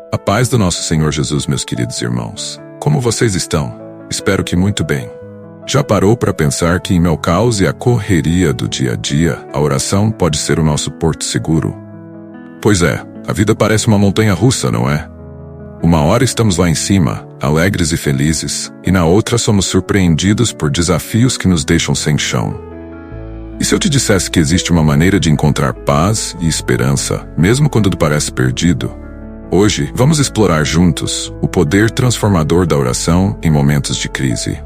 A paz do nosso Senhor Jesus, meus queridos irmãos. Como vocês estão? Espero que muito bem. Já parou para pensar que em meu caos e a correria do dia a dia, a oração pode ser o nosso porto seguro? Pois é, a vida parece uma montanha russa, não é? Uma hora estamos lá em cima, alegres e felizes, e na outra somos surpreendidos por desafios que nos deixam sem chão. E se eu te dissesse que existe uma maneira de encontrar paz e esperança, mesmo quando tudo parece perdido? Hoje, vamos explorar juntos o poder transformador da oração em momentos de crise.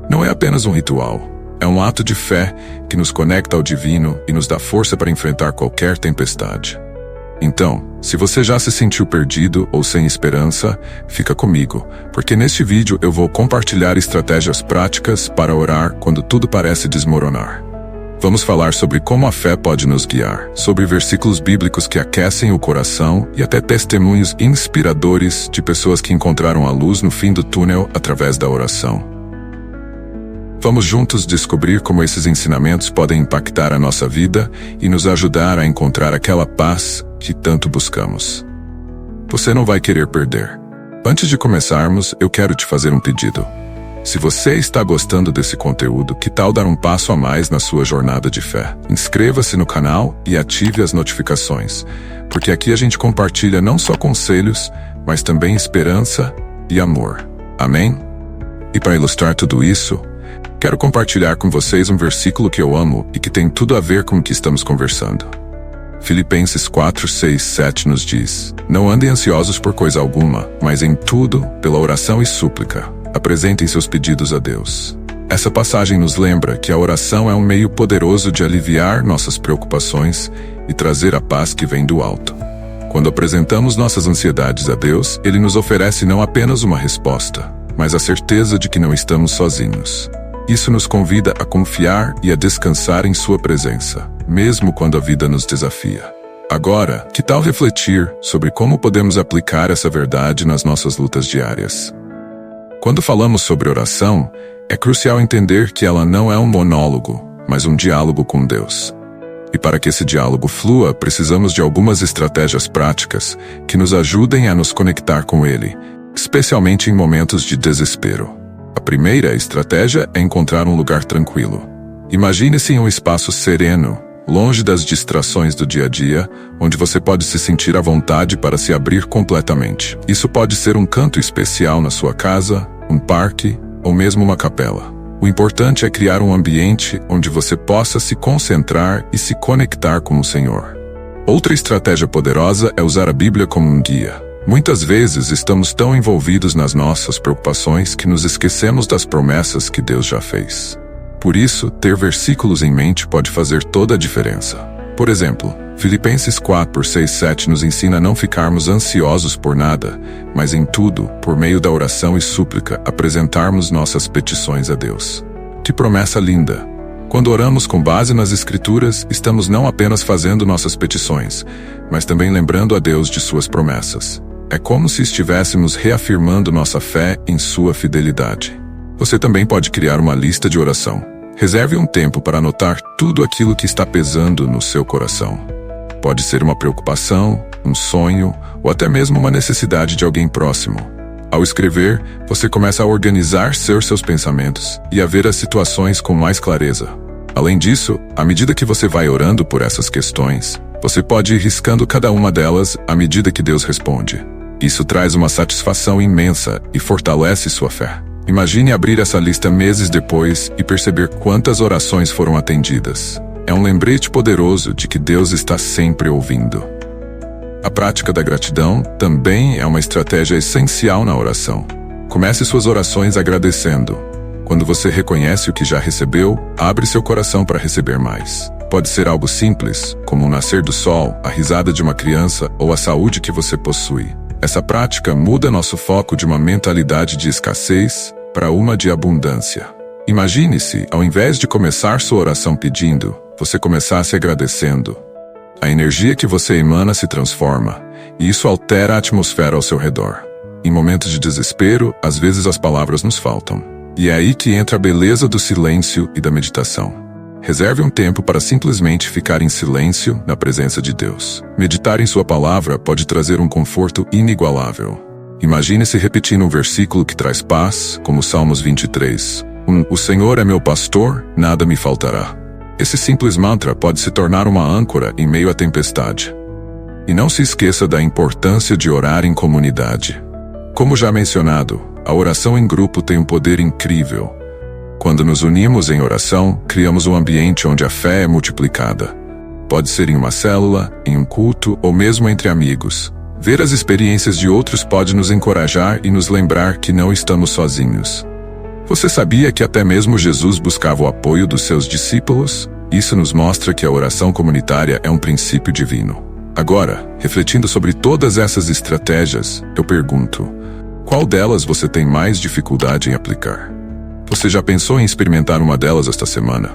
Não é apenas um ritual, é um ato de fé que nos conecta ao divino e nos dá força para enfrentar qualquer tempestade. Então, se você já se sentiu perdido ou sem esperança, fica comigo, porque neste vídeo eu vou compartilhar estratégias práticas para orar quando tudo parece desmoronar. Vamos falar sobre como a fé pode nos guiar, sobre versículos bíblicos que aquecem o coração e até testemunhos inspiradores de pessoas que encontraram a luz no fim do túnel através da oração. Vamos juntos descobrir como esses ensinamentos podem impactar a nossa vida e nos ajudar a encontrar aquela paz que tanto buscamos. Você não vai querer perder. Antes de começarmos, eu quero te fazer um pedido. Se você está gostando desse conteúdo, que tal dar um passo a mais na sua jornada de fé? Inscreva-se no canal e ative as notificações, porque aqui a gente compartilha não só conselhos, mas também esperança e amor. Amém? E para ilustrar tudo isso, quero compartilhar com vocês um versículo que eu amo e que tem tudo a ver com o que estamos conversando. Filipenses 4, 6, 7 nos diz: Não andem ansiosos por coisa alguma, mas em tudo, pela oração e súplica, apresentem seus pedidos a Deus. Essa passagem nos lembra que a oração é um meio poderoso de aliviar nossas preocupações e trazer a paz que vem do alto. Quando apresentamos nossas ansiedades a Deus, Ele nos oferece não apenas uma resposta, mas a certeza de que não estamos sozinhos. Isso nos convida a confiar e a descansar em Sua presença, mesmo quando a vida nos desafia. Agora, que tal refletir sobre como podemos aplicar essa verdade nas nossas lutas diárias? Quando falamos sobre oração, é crucial entender que ela não é um monólogo, mas um diálogo com Deus. E para que esse diálogo flua, precisamos de algumas estratégias práticas que nos ajudem a nos conectar com Ele, especialmente em momentos de desespero. A primeira estratégia é encontrar um lugar tranquilo. Imagine-se em um espaço sereno, longe das distrações do dia a dia, onde você pode se sentir à vontade para se abrir completamente. Isso pode ser um canto especial na sua casa, um parque ou mesmo uma capela. O importante é criar um ambiente onde você possa se concentrar e se conectar com o Senhor. Outra estratégia poderosa é usar a Bíblia como um guia. Muitas vezes estamos tão envolvidos nas nossas preocupações que nos esquecemos das promessas que Deus já fez. Por isso, ter versículos em mente pode fazer toda a diferença. Por exemplo, Filipenses 4, 6, 7 nos ensina a não ficarmos ansiosos por nada, mas em tudo, por meio da oração e súplica, apresentarmos nossas petições a Deus. Que promessa linda! Quando oramos com base nas Escrituras, estamos não apenas fazendo nossas petições, mas também lembrando a Deus de suas promessas. É como se estivéssemos reafirmando nossa fé em sua fidelidade. Você também pode criar uma lista de oração. Reserve um tempo para anotar tudo aquilo que está pesando no seu coração. Pode ser uma preocupação, um sonho ou até mesmo uma necessidade de alguém próximo. Ao escrever, você começa a organizar seus pensamentos e a ver as situações com mais clareza. Além disso, à medida que você vai orando por essas questões, você pode ir riscando cada uma delas à medida que Deus responde. Isso traz uma satisfação imensa e fortalece sua fé. Imagine abrir essa lista meses depois e perceber quantas orações foram atendidas. É um lembrete poderoso de que Deus está sempre ouvindo. A prática da gratidão também é uma estratégia essencial na oração. Comece suas orações agradecendo. Quando você reconhece o que já recebeu, abre seu coração para receber mais. Pode ser algo simples, como o nascer do sol, a risada de uma criança ou a saúde que você possui. Essa prática muda nosso foco de uma mentalidade de escassez para uma de abundância. Imagine-se, ao invés de começar sua oração pedindo, você começasse agradecendo. A energia que você emana se transforma, e isso altera a atmosfera ao seu redor. Em momentos de desespero, às vezes as palavras nos faltam. E é aí que entra a beleza do silêncio e da meditação. Reserve um tempo para simplesmente ficar em silêncio na presença de Deus. Meditar em sua palavra pode trazer um conforto inigualável. Imagine-se repetindo um versículo que traz paz, como Salmos 23. O Senhor é meu pastor, nada me faltará. Esse simples mantra pode se tornar uma âncora em meio à tempestade. E não se esqueça da importância de orar em comunidade. Como já mencionado, a oração em grupo tem um poder incrível. Quando nos unimos em oração, criamos um ambiente onde a fé é multiplicada. Pode ser em uma célula, em um culto ou mesmo entre amigos. Ver as experiências de outros pode nos encorajar e nos lembrar que não estamos sozinhos. Você sabia que até mesmo Jesus buscava o apoio dos seus discípulos? Isso nos mostra que a oração comunitária é um princípio divino. Agora, refletindo sobre todas essas estratégias, eu pergunto: qual delas você tem mais dificuldade em aplicar? Você já pensou em experimentar uma delas esta semana?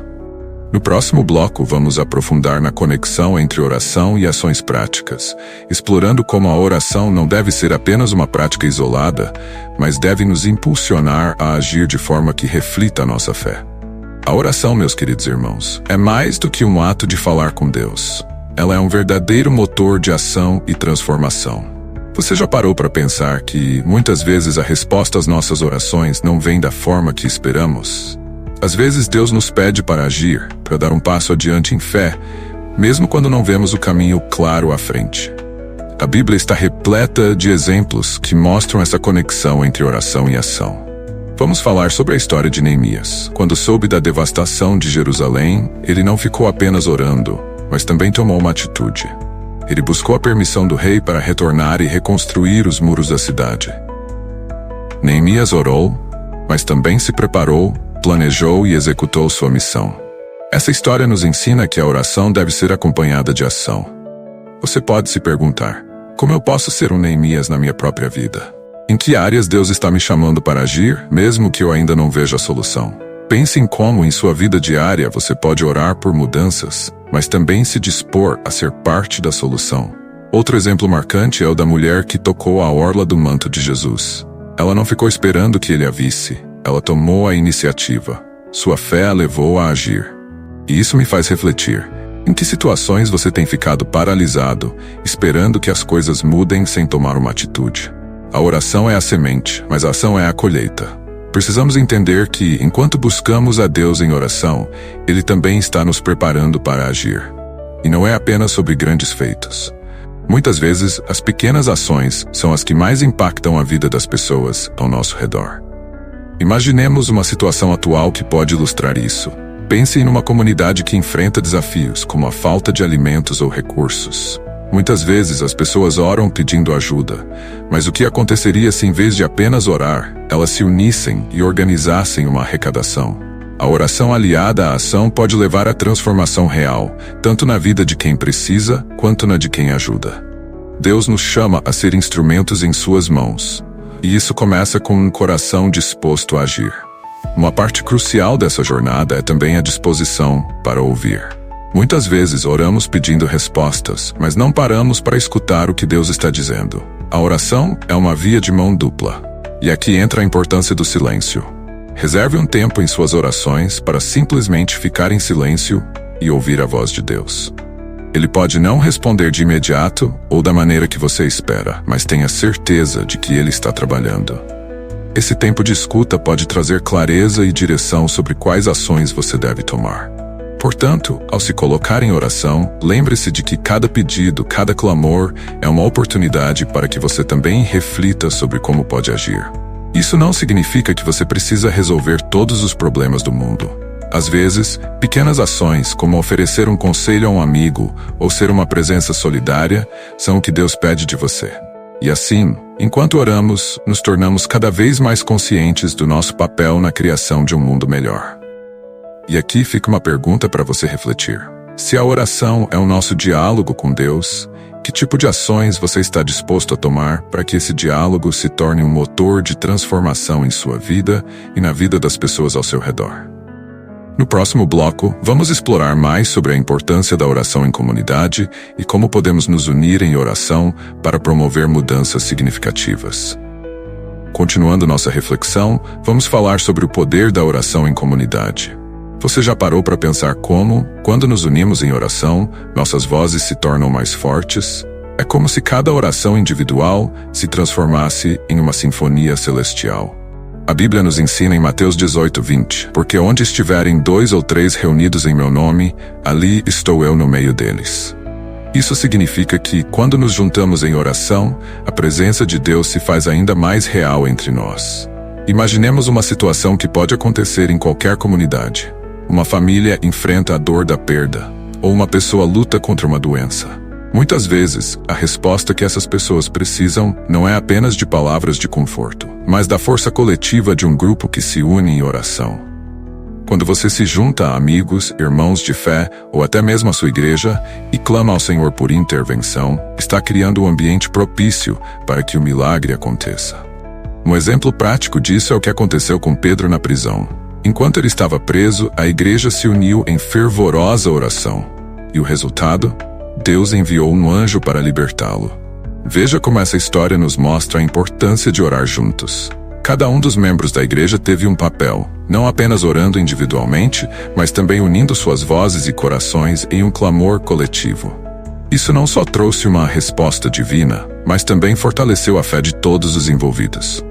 No próximo bloco, vamos aprofundar na conexão entre oração e ações práticas, explorando como a oração não deve ser apenas uma prática isolada, mas deve nos impulsionar a agir de forma que reflita a nossa fé. A oração, meus queridos irmãos, é mais do que um ato de falar com Deus. Ela é um verdadeiro motor de ação e transformação. Você já parou para pensar que, muitas vezes, a resposta às nossas orações não vem da forma que esperamos? Às vezes, Deus nos pede para agir, para dar um passo adiante em fé, mesmo quando não vemos o caminho claro à frente. A Bíblia está repleta de exemplos que mostram essa conexão entre oração e ação. Vamos falar sobre a história de Neemias. Quando soube da devastação de Jerusalém, ele não ficou apenas orando, mas também tomou uma atitude. Ele buscou a permissão do rei para retornar e reconstruir os muros da cidade. Neemias orou, mas também se preparou, planejou e executou sua missão. Essa história nos ensina que a oração deve ser acompanhada de ação. Você pode se perguntar: como eu posso ser um Neemias na minha própria vida? Em que áreas Deus está me chamando para agir, mesmo que eu ainda não veja a solução? Pense em como, em sua vida diária, você pode orar por mudanças, mas também se dispor a ser parte da solução. Outro exemplo marcante é o da mulher que tocou a orla do manto de Jesus. Ela não ficou esperando que ele a visse, ela tomou a iniciativa. Sua fé a levou a agir. E isso me faz refletir: em que situações você tem ficado paralisado, esperando que as coisas mudem sem tomar uma atitude? A oração é a semente, mas a ação é a colheita. Precisamos entender que, enquanto buscamos a Deus em oração, Ele também está nos preparando para agir. E não é apenas sobre grandes feitos. Muitas vezes, as pequenas ações são as que mais impactam a vida das pessoas ao nosso redor. Imaginemos uma situação atual que pode ilustrar isso. Pense em uma comunidade que enfrenta desafios, como a falta de alimentos ou recursos. Muitas vezes as pessoas oram pedindo ajuda, mas o que aconteceria se, em vez de apenas orar, elas se unissem e organizassem uma arrecadação? A oração aliada à ação pode levar à transformação real, tanto na vida de quem precisa, quanto na de quem ajuda. Deus nos chama a ser instrumentos em suas mãos, e isso começa com um coração disposto a agir. Uma parte crucial dessa jornada é também a disposição para ouvir. Muitas vezes oramos pedindo respostas, mas não paramos para escutar o que Deus está dizendo. A oração é uma via de mão dupla. E aqui entra a importância do silêncio. Reserve um tempo em suas orações para simplesmente ficar em silêncio e ouvir a voz de Deus. Ele pode não responder de imediato ou da maneira que você espera, mas tenha certeza de que Ele está trabalhando. Esse tempo de escuta pode trazer clareza e direção sobre quais ações você deve tomar. Portanto, ao se colocar em oração, lembre-se de que cada pedido, cada clamor é uma oportunidade para que você também reflita sobre como pode agir. Isso não significa que você precisa resolver todos os problemas do mundo. Às vezes, pequenas ações, como oferecer um conselho a um amigo ou ser uma presença solidária, são o que Deus pede de você. E assim, enquanto oramos, nos tornamos cada vez mais conscientes do nosso papel na criação de um mundo melhor. E aqui fica uma pergunta para você refletir. Se a oração é o nosso diálogo com Deus, que tipo de ações você está disposto a tomar para que esse diálogo se torne um motor de transformação em sua vida e na vida das pessoas ao seu redor? No próximo bloco, vamos explorar mais sobre a importância da oração em comunidade e como podemos nos unir em oração para promover mudanças significativas. Continuando nossa reflexão, vamos falar sobre o poder da oração em comunidade. Você já parou para pensar como, quando nos unimos em oração, nossas vozes se tornam mais fortes? É como se cada oração individual se transformasse em uma sinfonia celestial. A Bíblia nos ensina em Mateus 18:20, porque onde estiverem 2 ou 3 reunidos em meu nome, ali estou eu no meio deles. Isso significa que, quando nos juntamos em oração, a presença de Deus se faz ainda mais real entre nós. Imaginemos uma situação que pode acontecer em qualquer comunidade. Uma família enfrenta a dor da perda, ou uma pessoa luta contra uma doença. Muitas vezes, a resposta que essas pessoas precisam não é apenas de palavras de conforto, mas da força coletiva de um grupo que se une em oração. Quando você se junta a amigos, irmãos de fé, ou até mesmo a sua igreja, e clama ao Senhor por intervenção, está criando um ambiente propício para que o milagre aconteça. Um exemplo prático disso é o que aconteceu com Pedro na prisão. Enquanto ele estava preso, a igreja se uniu em fervorosa oração. E o resultado? Deus enviou um anjo para libertá-lo. Veja como essa história nos mostra a importância de orar juntos. Cada um dos membros da igreja teve um papel, não apenas orando individualmente, mas também unindo suas vozes e corações em um clamor coletivo. Isso não só trouxe uma resposta divina, mas também fortaleceu a fé de todos os envolvidos.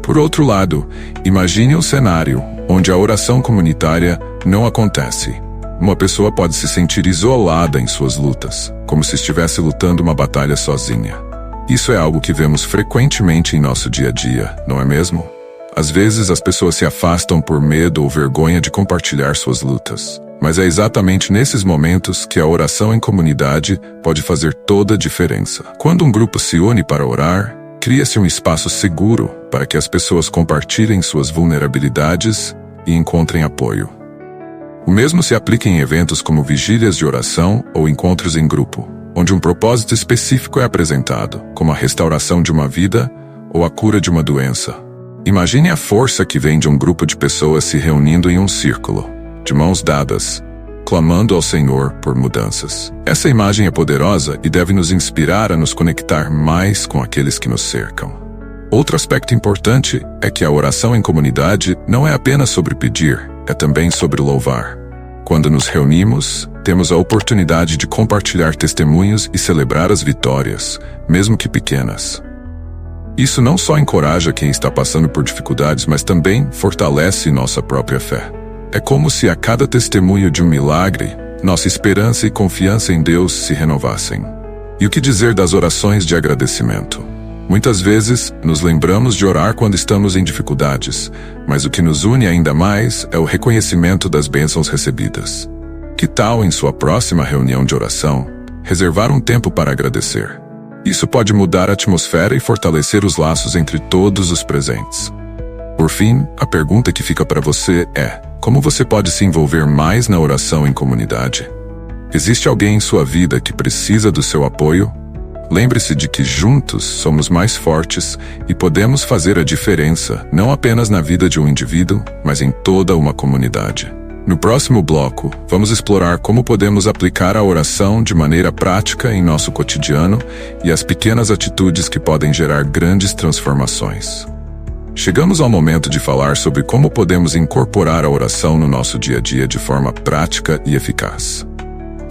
Por outro lado, imagine um cenário onde a oração comunitária não acontece. Uma pessoa pode se sentir isolada em suas lutas, como se estivesse lutando uma batalha sozinha. Isso é algo que vemos frequentemente em nosso dia a dia, não é mesmo? Às vezes as pessoas se afastam por medo ou vergonha de compartilhar suas lutas. Mas é exatamente nesses momentos que a oração em comunidade pode fazer toda a diferença. Quando um grupo se une para orar, cria-se um espaço seguro para que as pessoas compartilhem suas vulnerabilidades e encontrem apoio. O mesmo se aplica em eventos como vigílias de oração ou encontros em grupo, onde um propósito específico é apresentado, como a restauração de uma vida ou a cura de uma doença. Imagine a força que vem de um grupo de pessoas se reunindo em um círculo, de mãos dadas, clamando ao Senhor por mudanças. Essa imagem é poderosa e deve nos inspirar a nos conectar mais com aqueles que nos cercam. Outro aspecto importante é que a oração em comunidade não é apenas sobre pedir, é também sobre louvar. Quando nos reunimos, temos a oportunidade de compartilhar testemunhos e celebrar as vitórias, mesmo que pequenas. Isso não só encoraja quem está passando por dificuldades, mas também fortalece nossa própria fé. É como se a cada testemunho de um milagre, nossa esperança e confiança em Deus se renovassem. E o que dizer das orações de agradecimento? Muitas vezes, nos lembramos de orar quando estamos em dificuldades, mas o que nos une ainda mais é o reconhecimento das bênçãos recebidas. Que tal, em sua próxima reunião de oração, reservar um tempo para agradecer? Isso pode mudar a atmosfera e fortalecer os laços entre todos os presentes. Por fim, a pergunta que fica para você é: como você pode se envolver mais na oração em comunidade? Existe alguém em sua vida que precisa do seu apoio? Lembre-se de que juntos somos mais fortes e podemos fazer a diferença não apenas na vida de um indivíduo, mas em toda uma comunidade. No próximo bloco, vamos explorar como podemos aplicar a oração de maneira prática em nosso cotidiano e as pequenas atitudes que podem gerar grandes transformações. Chegamos ao momento de falar sobre como podemos incorporar a oração no nosso dia a dia de forma prática e eficaz.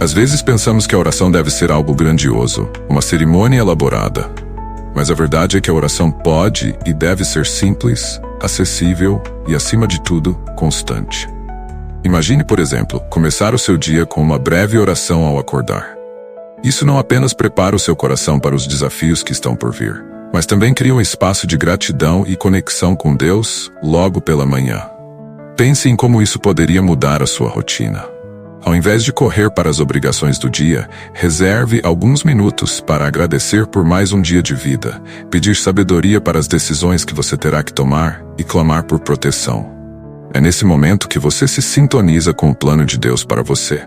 Às vezes pensamos que a oração deve ser algo grandioso, uma cerimônia elaborada. Mas a verdade é que a oração pode e deve ser simples, acessível e, acima de tudo, constante. Imagine, por exemplo, começar o seu dia com uma breve oração ao acordar. Isso não apenas prepara o seu coração para os desafios que estão por vir, mas também cria um espaço de gratidão e conexão com Deus logo pela manhã. Pense em como isso poderia mudar a sua rotina. Ao invés de correr para as obrigações do dia, reserve alguns minutos para agradecer por mais um dia de vida, pedir sabedoria para as decisões que você terá que tomar e clamar por proteção. É nesse momento que você se sintoniza com o plano de Deus para você.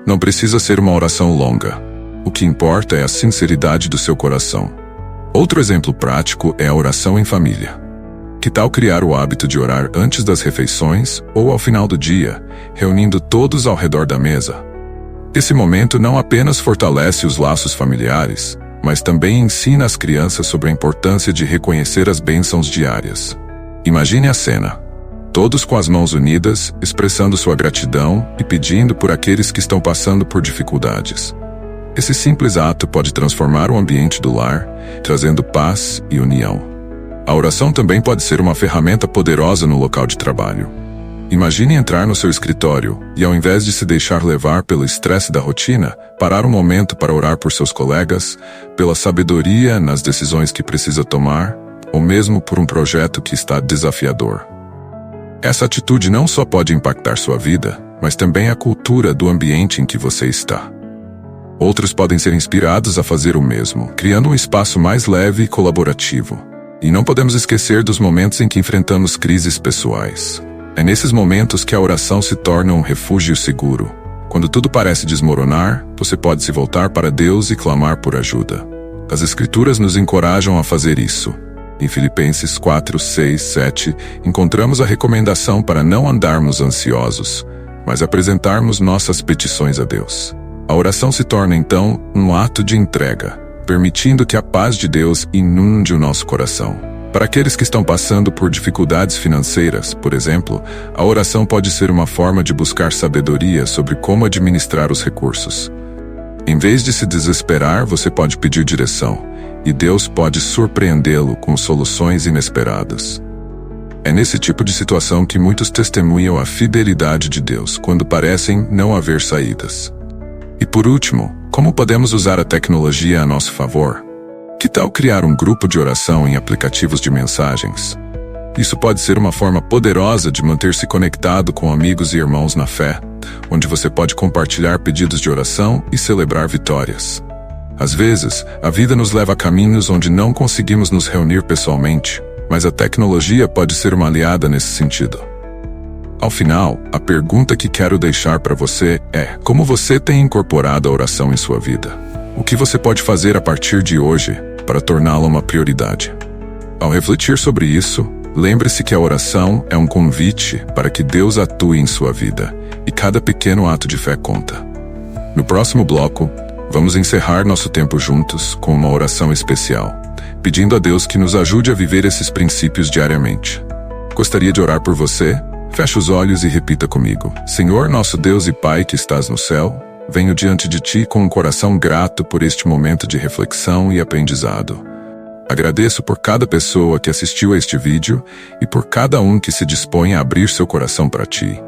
Não precisa ser uma oração longa. O que importa é a sinceridade do seu coração. Outro exemplo prático é a oração em família. Que tal criar o hábito de orar antes das refeições ou ao final do dia, reunindo todos ao redor da mesa? Esse momento não apenas fortalece os laços familiares, mas também ensina as crianças sobre a importância de reconhecer as bênçãos diárias. Imagine a cena. todos com as mãos unidas, expressando sua gratidão e pedindo por aqueles que estão passando por dificuldades. Esse simples ato pode transformar o ambiente do lar, trazendo paz e união. A oração também pode ser uma ferramenta poderosa no local de trabalho. Imagine entrar no seu escritório e, ao invés de se deixar levar pelo estresse da rotina, parar um momento para orar por seus colegas, pela sabedoria nas decisões que precisa tomar, ou mesmo por um projeto que está desafiador. Essa atitude não só pode impactar sua vida, mas também a cultura do ambiente em que você está. Outros podem ser inspirados a fazer o mesmo, criando um espaço mais leve e colaborativo. E não podemos esquecer dos momentos em que enfrentamos crises pessoais. É nesses momentos que a oração se torna um refúgio seguro. Quando tudo parece desmoronar, você pode se voltar para Deus e clamar por ajuda. As Escrituras nos encorajam a fazer isso. Em Filipenses 4, 6, 7, encontramos a recomendação para não andarmos ansiosos, mas apresentarmos nossas petições a Deus. A oração se torna, então, um ato de entrega, permitindo que a paz de Deus inunde o nosso coração. Para aqueles que estão passando por dificuldades financeiras, por exemplo, a oração pode ser uma forma de buscar sabedoria sobre como administrar os recursos. Em vez de se desesperar, você pode pedir direção, e Deus pode surpreendê-lo com soluções inesperadas. É nesse tipo de situação que muitos testemunham a fidelidade de Deus, quando parecem não haver saídas. E por último, como podemos usar a tecnologia a nosso favor? Que tal criar um grupo de oração em aplicativos de mensagens? Isso pode ser uma forma poderosa de manter-se conectado com amigos e irmãos na fé, onde você pode compartilhar pedidos de oração e celebrar vitórias. Às vezes, a vida nos leva a caminhos onde não conseguimos nos reunir pessoalmente, mas a tecnologia pode ser uma aliada nesse sentido. Ao final, a pergunta que quero deixar para você é: como você tem incorporado a oração em sua vida? O que você pode fazer a partir de hoje para torná-la uma prioridade? Ao refletir sobre isso, lembre-se que a oração é um convite para que Deus atue em sua vida, e cada pequeno ato de fé conta. No próximo bloco, vamos encerrar nosso tempo juntos com uma oração especial, pedindo a Deus que nos ajude a viver esses princípios diariamente. Gostaria de orar por você? Feche os olhos e repita comigo: Senhor, nosso Deus e Pai que estás no céu, venho diante de Ti com um coração grato por este momento de reflexão e aprendizado. Agradeço por cada pessoa que assistiu a este vídeo e por cada um que se dispõe a abrir seu coração para Ti.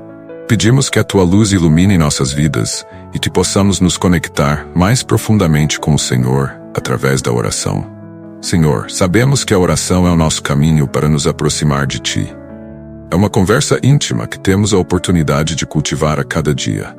Pedimos que a Tua luz ilumine nossas vidas e que possamos nos conectar mais profundamente com o Senhor através da oração. Senhor, sabemos que a oração é o nosso caminho para nos aproximar de Ti. É uma conversa íntima que temos a oportunidade de cultivar a cada dia.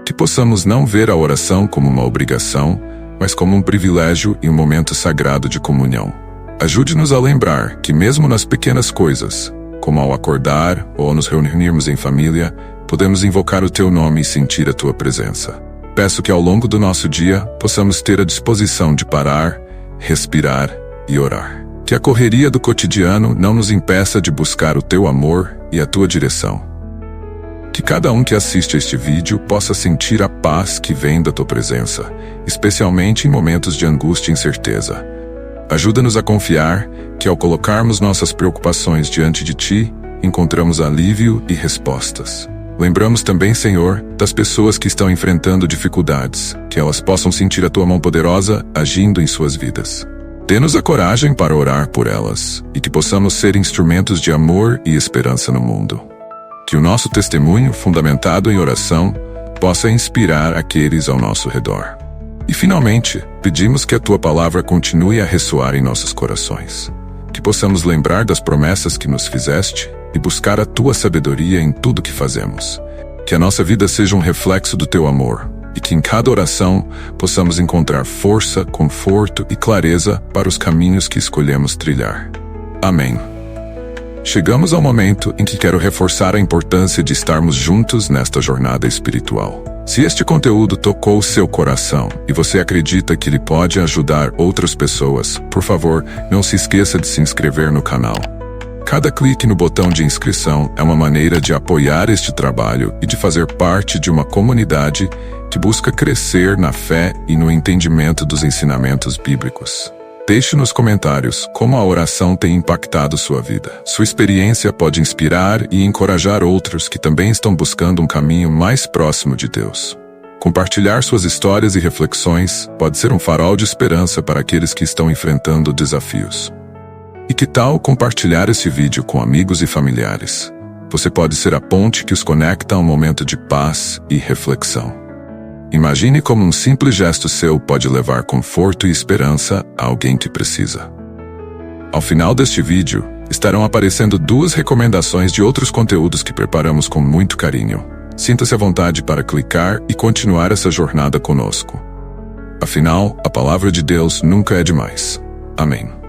Que possamos não ver a oração como uma obrigação, mas como um privilégio e um momento sagrado de comunhão. Ajude-nos a lembrar que mesmo nas pequenas coisas, como ao acordar ou ao nos reunirmos em família, podemos invocar o Teu nome e sentir a Tua presença. Peço que ao longo do nosso dia possamos ter a disposição de parar, respirar e orar. Que a correria do cotidiano não nos impeça de buscar o Teu amor e a Tua direção. Que cada um que assiste a este vídeo possa sentir a paz que vem da Tua presença, especialmente em momentos de angústia e incerteza. Ajuda-nos a confiar que ao colocarmos nossas preocupações diante de Ti, encontramos alívio e respostas. Lembramos também, Senhor, das pessoas que estão enfrentando dificuldades, que elas possam sentir a Tua mão poderosa agindo em suas vidas. Dê-nos a coragem para orar por elas e que possamos ser instrumentos de amor e esperança no mundo. Que o nosso testemunho, fundamentado em oração, possa inspirar aqueles ao nosso redor. E, finalmente, pedimos que a Tua palavra continue a ressoar em nossos corações. Que possamos lembrar das promessas que nos fizeste e buscar a Tua sabedoria em tudo que fazemos. Que a nossa vida seja um reflexo do Teu amor e que em cada oração possamos encontrar força, conforto e clareza para os caminhos que escolhemos trilhar. Amém. Chegamos ao momento em que quero reforçar a importância de estarmos juntos nesta jornada espiritual. Se este conteúdo tocou seu coração e você acredita que ele pode ajudar outras pessoas, por favor, não se esqueça de se inscrever no canal. Cada clique no botão de inscrição é uma maneira de apoiar este trabalho e de fazer parte de uma comunidade que busca crescer na fé e no entendimento dos ensinamentos bíblicos. Deixe nos comentários como a oração tem impactado sua vida. Sua experiência pode inspirar e encorajar outros que também estão buscando um caminho mais próximo de Deus. Compartilhar suas histórias e reflexões pode ser um farol de esperança para aqueles que estão enfrentando desafios. E que tal compartilhar esse vídeo com amigos e familiares? Você pode ser a ponte que os conecta a um momento de paz e reflexão. Imagine como um simples gesto seu pode levar conforto e esperança a alguém que precisa. Ao final deste vídeo, estarão aparecendo 2 recomendações de outros conteúdos que preparamos com muito carinho. Sinta-se à vontade para clicar e continuar essa jornada conosco. Afinal, a palavra de Deus nunca é demais. Amém.